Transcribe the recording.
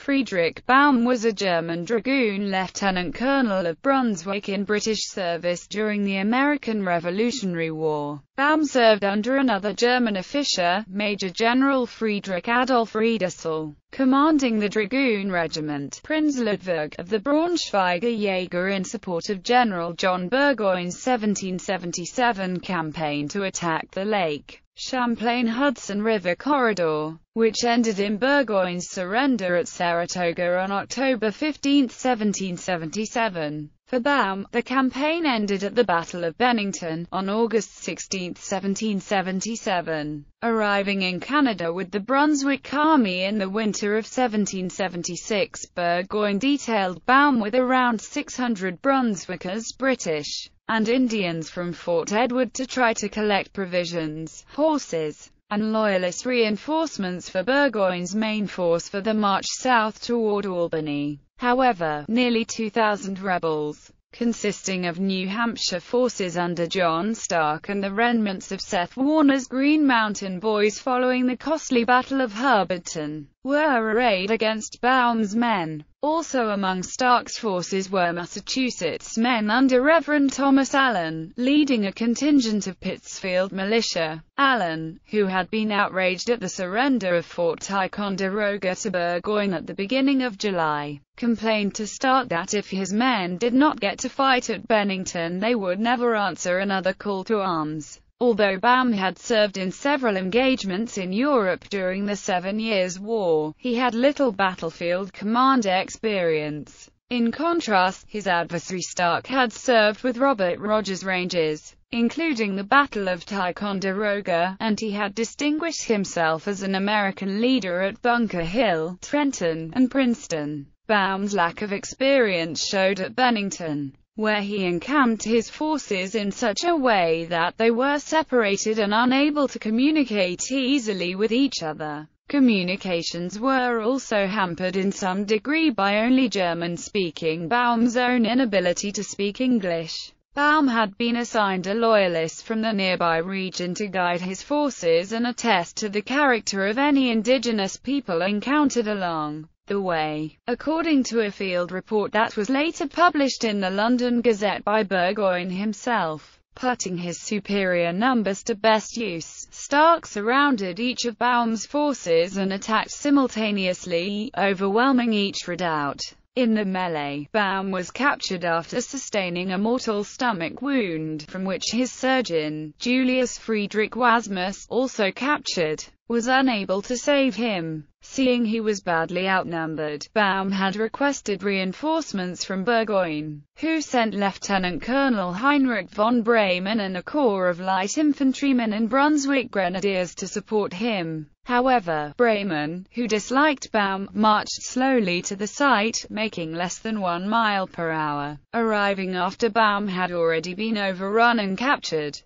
Friedrich Baum was a German dragoon Lieutenant Colonel of Brunswick in British service during the American Revolutionary War. Baum served under another German officer, Major General Friedrich Adolf Riedesel, commanding the Dragoon Regiment, Prinz Ludwig, of the Braunschweiger Jäger in support of General John Burgoyne's 1777 campaign to attack the Lake Champlain-Hudson River corridor, which ended in Burgoyne's surrender at Saratoga on October 15, 1777. For Baum, the campaign ended at the Battle of Bennington, on August 16, 1777. Arriving in Canada with the Brunswick Army in the winter of 1776, Burgoyne detailed Baum with around 600 Brunswickers, British and Indians from Fort Edward to try to collect provisions, horses, and Loyalist reinforcements for Burgoyne's main force for the march south toward Albany. However, nearly 2,000 rebels, consisting of New Hampshire forces under John Stark and the remnants of Seth Warner's Green Mountain Boys following the costly Battle of Hubbardton, were arrayed against Baum's men. Also among Stark's forces were Massachusetts men under Reverend Thomas Allen, leading a contingent of Pittsfield militia. Allen, who had been outraged at the surrender of Fort Ticonderoga to Burgoyne at the beginning of July, complained to Stark that if his men did not get to fight at Bennington they would never answer another call to arms. Although Baum had served in several engagements in Europe during the 7 Years' War, he had little battlefield command experience. In contrast, his adversary Stark had served with Robert Rogers Rangers, including the Battle of Ticonderoga, and he had distinguished himself as an American leader at Bunker Hill, Trenton, and Princeton. Baum's lack of experience showed at Bennington, where he encamped his forces in such a way that they were separated and unable to communicate easily with each other. Communications were also hampered in some degree by only German-speaking Baum's own inability to speak English. Baum had been assigned a loyalist from the nearby region to guide his forces and attest to the character of any indigenous people encountered along the way, according to a field report that was later published in the London Gazette by Burgoyne himself. Putting his superior numbers to best use, Stark surrounded each of Baum's forces and attacked simultaneously, overwhelming each redoubt. In the melee, Baum was captured after sustaining a mortal stomach wound, from which his surgeon, Julius Friedrich Wasmus, also captured, was unable to save him. Seeing he was badly outnumbered, Baum had requested reinforcements from Burgoyne, who sent Lieutenant Colonel Heinrich von Bremen and a corps of light infantrymen and Brunswick grenadiers to support him. However, Bremen, who disliked Baum, marched slowly to the site, making less than 1 mile per hour, arriving after Baum had already been overrun and captured.